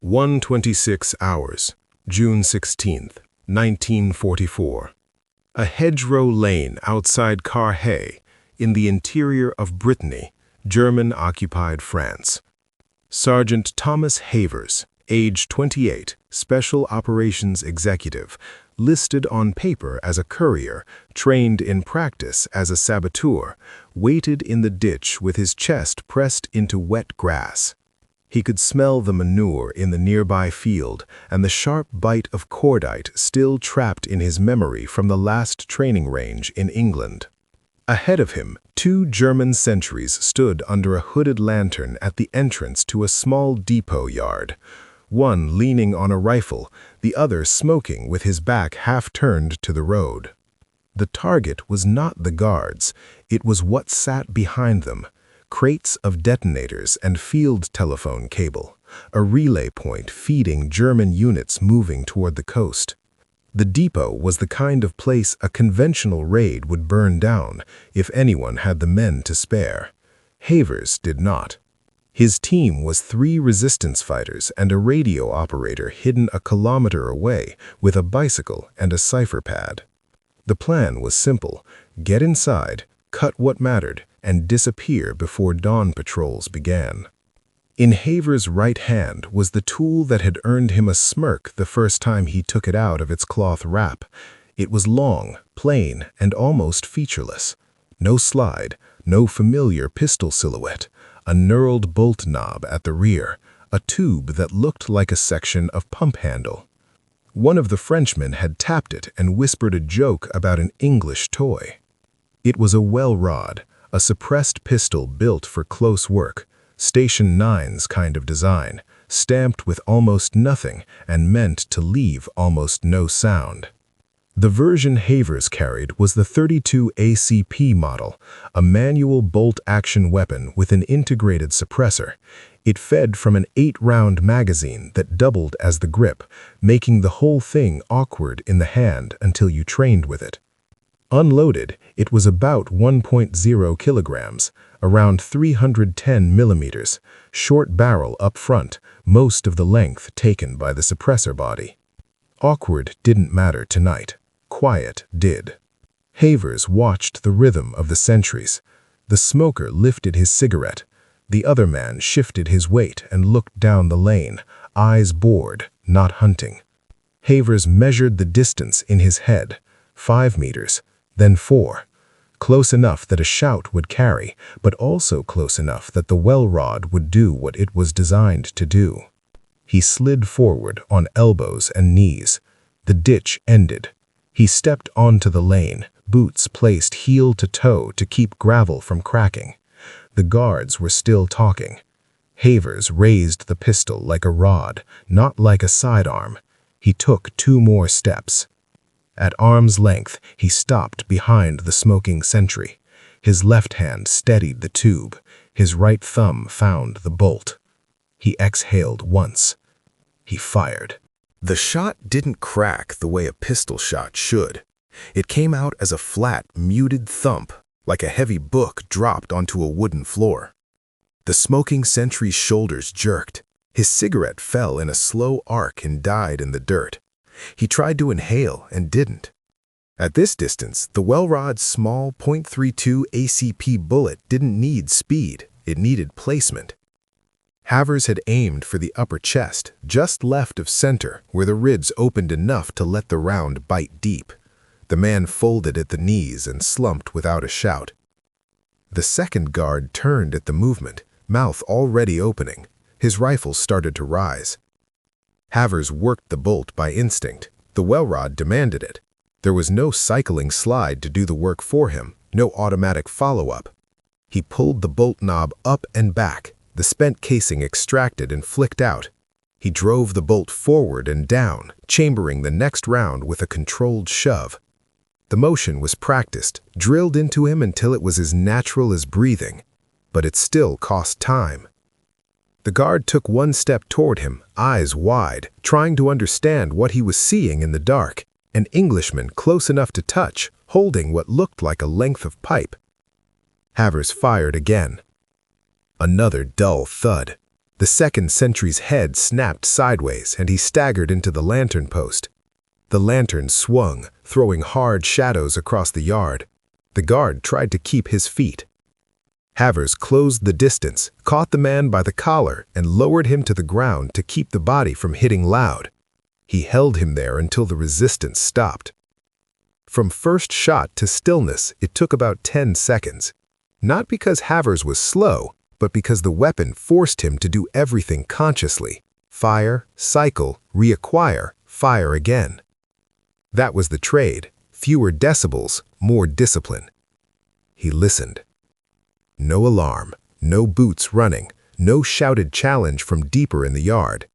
1:26 hours, June 16th, 1944. A hedgerow lane outside Carhaix, in the interior of Brittany, German-occupied France. Sergeant Thomas Havers, age 28, Special Operations Executive, listed on paper as a courier, trained in practice as a saboteur, waited in the ditch with his chest pressed into wet grass. He could smell the manure in the nearby field and the sharp bite of cordite still trapped in his memory from the last training range in England. Ahead of him, 2 German sentries stood under a hooded lantern at the entrance to a small depot yard, one leaning on a rifle, the other smoking with his back half-turned to the road. The target was not the guards, it was what sat behind them. Crates of detonators and field telephone cable, a relay point feeding German units moving toward the coast. The depot was the kind of place a conventional raid would burn down if anyone had the men to spare. Havers did not. His team was 3 resistance fighters and a radio operator hidden a kilometer away with a bicycle and a cipher pad. The plan was simple: get inside, cut what mattered, and disappear before dawn patrols began. In Havers' right hand was the tool that had earned him a smirk the first time he took it out of its cloth wrap. It was long, plain, and almost featureless. No slide, no familiar pistol silhouette, a knurled bolt knob at the rear, a tube that looked like a section of pump handle. One of the Frenchmen had tapped it and whispered a joke about an English toy. It was a Welrod, a suppressed pistol built for close work, Station 9's kind of design, stamped with almost nothing and meant to leave almost no sound. The version Havers carried was the .32 ACP model, a manual bolt-action weapon with an integrated suppressor. It fed from an 8-round magazine that doubled as the grip, making the whole thing awkward in the hand until you trained with it. Unloaded, it was about 1.0 kilograms, around 310 millimeters, short barrel up front, most of the length taken by the suppressor body. Awkward didn't matter tonight. Quiet did. Havers watched the rhythm of the sentries. The smoker lifted his cigarette. The other man shifted his weight and looked down the lane, eyes bored, not hunting. Havers measured the distance in his head, 5 meters, then 4. Close enough that a shout would carry, but also close enough that the Welrod would do what it was designed to do. He slid forward on elbows and knees. The ditch ended. He stepped onto the lane, boots placed heel to toe to keep gravel from cracking. The guards were still talking. Havers raised the pistol like a rod, not like a sidearm. He took 2 more steps. At arm's length, he stopped behind the smoking sentry. His left hand steadied the tube. His right thumb found the bolt. He exhaled once. He fired. The shot didn't crack the way a pistol shot should. It came out as a flat, muted thump, like a heavy book dropped onto a wooden floor. The smoking sentry's shoulders jerked. His cigarette fell in a slow arc and died in the dirt. He tried to inhale and didn't. At this distance, the Welrod's small .32 ACP bullet didn't need speed, it needed placement. Havers had aimed for the upper chest, just left of center, where the ribs opened enough to let the round bite deep. The man folded at the knees and slumped without a shout. The second guard turned at the movement, mouth already opening. His rifle started to rise. Havers worked the bolt by instinct. The Welrod demanded it. There was no cycling slide to do the work for him, no automatic follow-up. He pulled the bolt knob up and back, the spent casing extracted and flicked out. He drove the bolt forward and down, chambering the next round with a controlled shove. The motion was practiced, drilled into him until it was as natural as breathing, but it still cost time. The guard took 1 step toward him, eyes wide, trying to understand what he was seeing in the dark. An Englishman close enough to touch, holding what looked like a length of pipe. Havers fired again. Another dull thud. The second sentry's head snapped sideways and he staggered into the lantern post. The lantern swung, throwing hard shadows across the yard. The guard tried to keep his feet. Havers closed the distance, caught the man by the collar, and lowered him to the ground to keep the body from hitting loud. He held him there until the resistance stopped. From first shot to stillness, it took about 10 seconds. Not because Havers was slow, but because the weapon forced him to do everything consciously. Fire, cycle, reacquire, fire again. That was the trade. Fewer decibels, more discipline. He listened. No alarm, no boots running, no shouted challenge from deeper in the yard.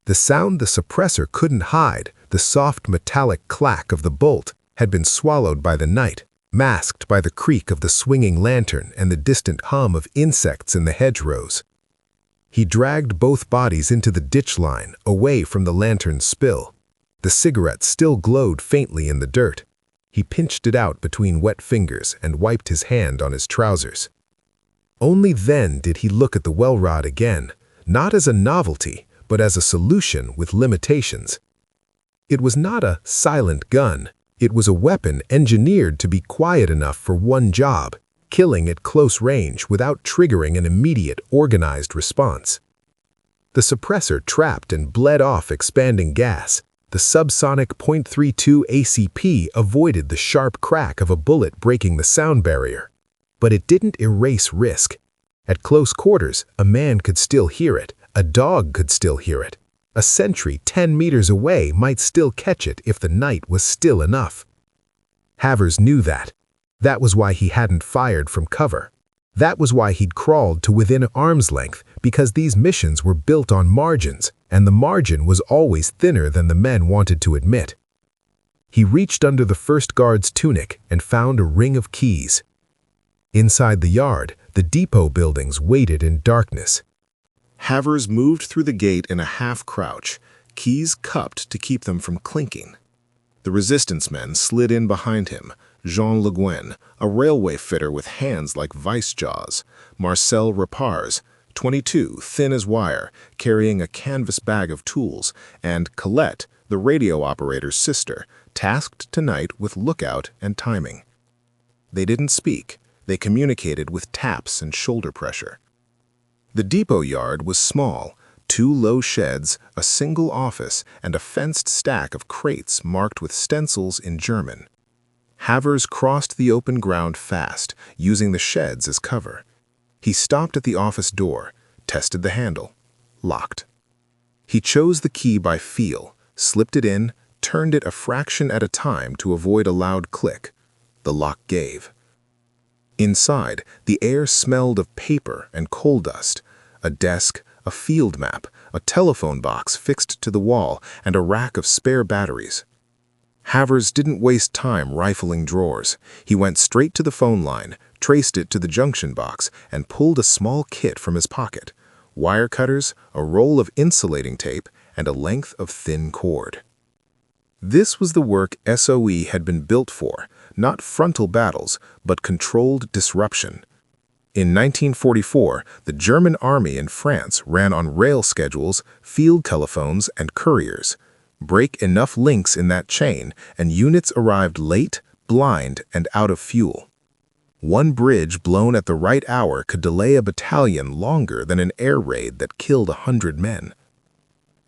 The sound the suppressor couldn't hide, the soft metallic clack of the bolt, had been swallowed by the night, masked by the creak of the swinging lantern and the distant hum of insects in the hedgerows. He dragged both bodies into the ditch line, away from the lantern's spill. The cigarette still glowed faintly in the dirt. He pinched it out between wet fingers and wiped his hand on his trousers. Only then did he look at the Welrod again, not as a novelty, but as a solution with limitations. It was not a silent gun. It was a weapon engineered to be quiet enough for one job, killing at close range without triggering an immediate, organized response. The suppressor trapped and bled off expanding gas. The subsonic .32 ACP avoided the sharp crack of a bullet breaking the sound barrier. But it didn't erase risk. At close quarters, a man could still hear it. A dog could still hear it. A sentry 10 meters away might still catch it if the night was still enough. Havers knew that. That was why he hadn't fired from cover. That was why he'd crawled to within arm's length, because these missions were built on margins, and the margin was always thinner than the men wanted to admit. He reached under the first guard's tunic and found a ring of keys. Inside the yard, the depot buildings waited in darkness. Havers moved through the gate in a half-crouch, keys cupped to keep them from clinking. The resistance men slid in behind him. Jean Le Guen, a railway fitter with hands like vice jaws. Marcel Rapars, 22, thin as wire, carrying a canvas bag of tools. And Colette, the radio operator's sister, tasked tonight with lookout and timing. They didn't speak. They communicated with taps and shoulder pressure. The depot yard was small, 2 low sheds, a single office, and a fenced stack of crates marked with stencils in German. Havers crossed the open ground fast, using the sheds as cover. He stopped at the office door, tested the handle. Locked. He chose the key by feel, slipped it in, turned it a fraction at a time to avoid a loud click. The lock gave. Inside, the air smelled of paper and coal dust. A desk, a field map, a telephone box fixed to the wall, and a rack of spare batteries. Havers didn't waste time rifling drawers. He went straight to the phone line, traced it to the junction box, and pulled a small kit from his pocket. Wire cutters, a roll of insulating tape, and a length of thin cord. This was the work SOE had been built for, not frontal battles, but controlled disruption. In 1944, the German army in France ran on rail schedules, field telephones, and couriers. Break enough links in that chain, and units arrived late, blind, and out of fuel. One bridge blown at the right hour could delay a battalion longer than an air raid that killed 100 men.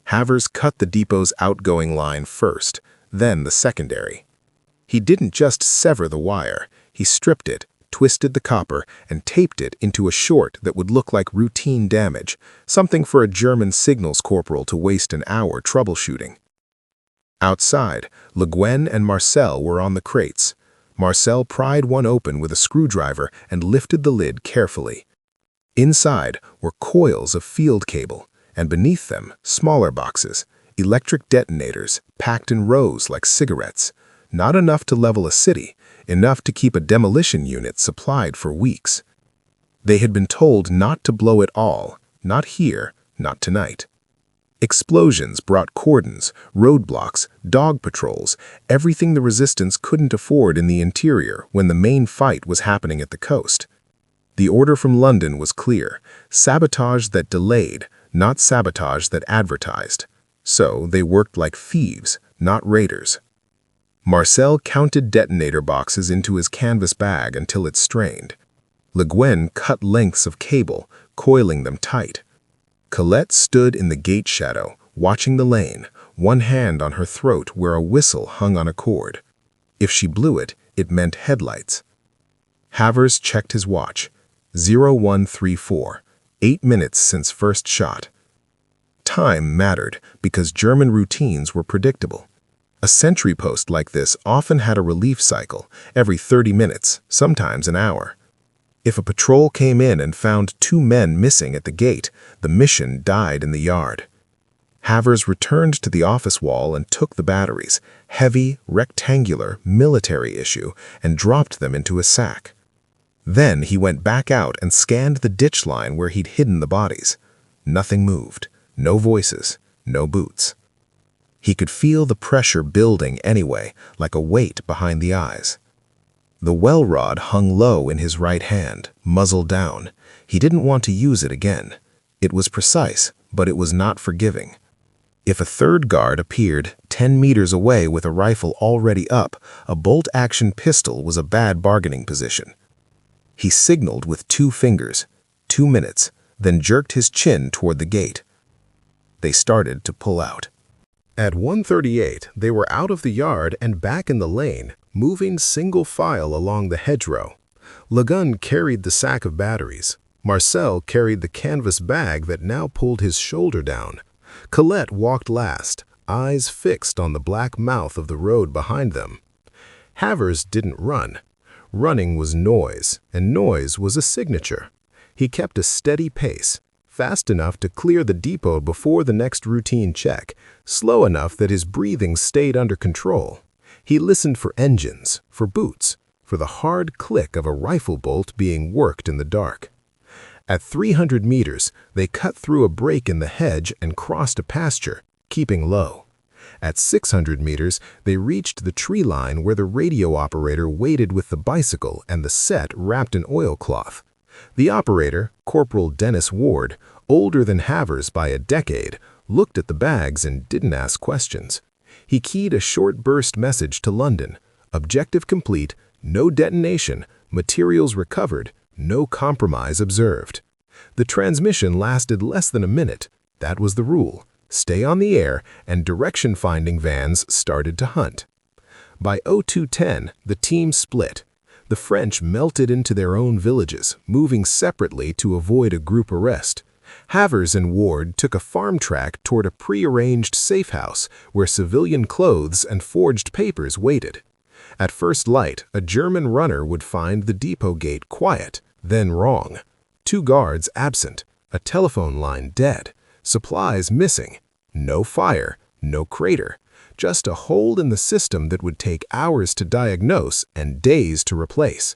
Havers cut the depot's outgoing line first, then the secondary. He didn't just sever the wire, he stripped it, twisted the copper, and taped it into a short that would look like routine damage, something for a German signals corporal to waste an hour troubleshooting. Outside, Le Guen and Marcel were on the crates. Marcel pried one open with a screwdriver and lifted the lid carefully. Inside were coils of field cable, and beneath them, smaller boxes, electric detonators packed in rows like cigarettes. Not enough to level a city, enough to keep a demolition unit supplied for weeks. They had been told not to blow it all, not here, not tonight. Explosions brought cordons, roadblocks, dog patrols, everything the resistance couldn't afford in the interior when the main fight was happening at the coast. The order from London was clear: sabotage that delayed, not sabotage that advertised. So they worked like thieves, not raiders. Marcel counted detonator boxes into his canvas bag until it strained. Le Guin cut lengths of cable, coiling them tight. Colette stood in the gate shadow, watching the lane, one hand on her throat where a whistle hung on a cord. If she blew it, it meant headlights. Havers checked his watch. 0134, 8 minutes since first shot. Time mattered because German routines were predictable. A sentry post like this often had a relief cycle, every 30 minutes, sometimes an hour. If a patrol came in and found 2 men missing at the gate, the mission died in the yard. Havers returned to the office wall and took the batteries, heavy, rectangular, military issue, and dropped them into a sack. Then he went back out and scanned the ditch line where he'd hidden the bodies. Nothing moved, no voices, no boots. He could feel the pressure building anyway, like a weight behind the eyes. The Welrod hung low in his right hand, muzzle down. He didn't want to use it again. It was precise, but it was not forgiving. If a third guard appeared 10 meters away with a rifle already up, a bolt-action pistol was a bad bargaining position. He signaled with 2 fingers, 2 minutes, then jerked his chin toward the gate. They started to pull out. At 1:38, they were out of the yard and back in the lane, moving single file along the hedgerow. Le Guin carried the sack of batteries. Marcel carried the canvas bag that now pulled his shoulder down. Colette walked last, eyes fixed on the black mouth of the road behind them. Havers didn't run. Running was noise, and noise was a signature. He kept a steady pace, fast enough to clear the depot before the next routine check, slow enough that his breathing stayed under control. He listened for engines, for boots, for the hard click of a rifle bolt being worked in the dark. At 300 meters, they cut through a break in the hedge and crossed a pasture, keeping low. At 600 meters, they reached the tree line where the radio operator waited with the bicycle and the set wrapped in oilcloth. The operator, Corporal Dennis Ward, older than Havers by a decade, looked at the bags and didn't ask questions. He keyed a short burst message to London. Objective complete, no detonation, materials recovered, no compromise observed. The transmission lasted less than a minute. That was the rule. Stay on the air, and direction-finding vans started to hunt. By 02:10, the team split. The French melted into their own villages, moving separately to avoid a group arrest. Havers and Ward took a farm track toward a pre-arranged safe house where civilian clothes and forged papers waited. At first light, a German runner would find the depot gate quiet, then wrong. 2 guards absent, a telephone line dead, supplies missing, no fire, no crater, just a hole in the system that would take hours to diagnose and days to replace.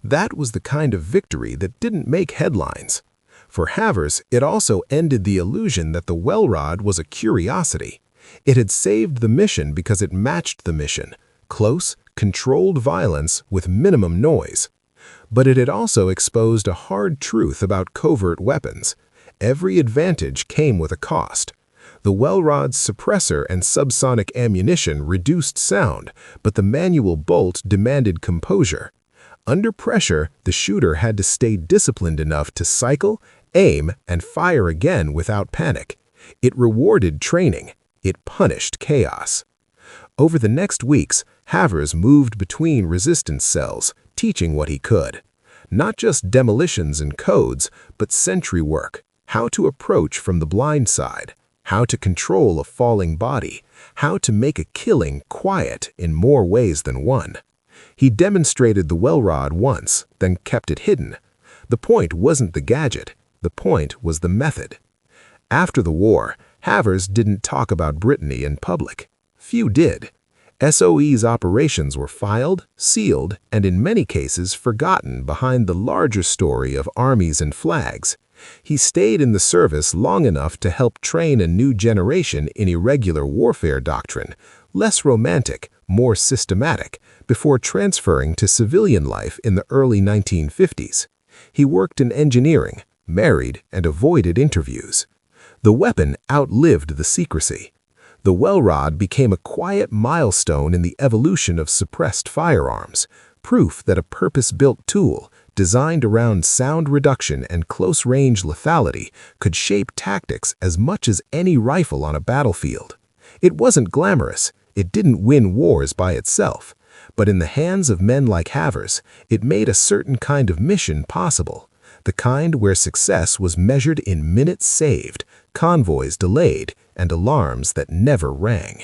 That was the kind of victory that didn't make headlines. For Havers, it also ended the illusion that the Welrod was a curiosity. It had saved the mission because it matched the mission, close, controlled violence with minimum noise. But it had also exposed a hard truth about covert weapons. Every advantage came with a cost. The Welrod's suppressor and subsonic ammunition reduced sound, but the manual bolt demanded composure. Under pressure, the shooter had to stay disciplined enough to cycle, aim, and fire again without panic. It rewarded training. It punished chaos. Over the next weeks, Havers moved between resistance cells, teaching what he could. Not just demolitions and codes, but sentry work, how to approach from the blind side, how to control a falling body, how to make a killing quiet in more ways than one. He demonstrated the Welrod once, then kept it hidden. The point wasn't the gadget, the point was the method. After the war, Havers didn't talk about Brittany in public. Few did. SOE's operations were filed, sealed, and in many cases forgotten behind the larger story of armies and flags. He stayed in the service long enough to help train a new generation in irregular warfare doctrine, less romantic, more systematic, before transferring to civilian life in the early 1950s. He worked in engineering, married, and avoided interviews. The weapon outlived the secrecy. The Welrod became a quiet milestone in the evolution of suppressed firearms, proof that a purpose-built tool, designed around sound reduction and close-range lethality, could shape tactics as much as any rifle on a battlefield. It wasn't glamorous, it didn't win wars by itself, but in the hands of men like Havers, it made a certain kind of mission possible, the kind where success was measured in minutes saved, convoys delayed, and alarms that never rang.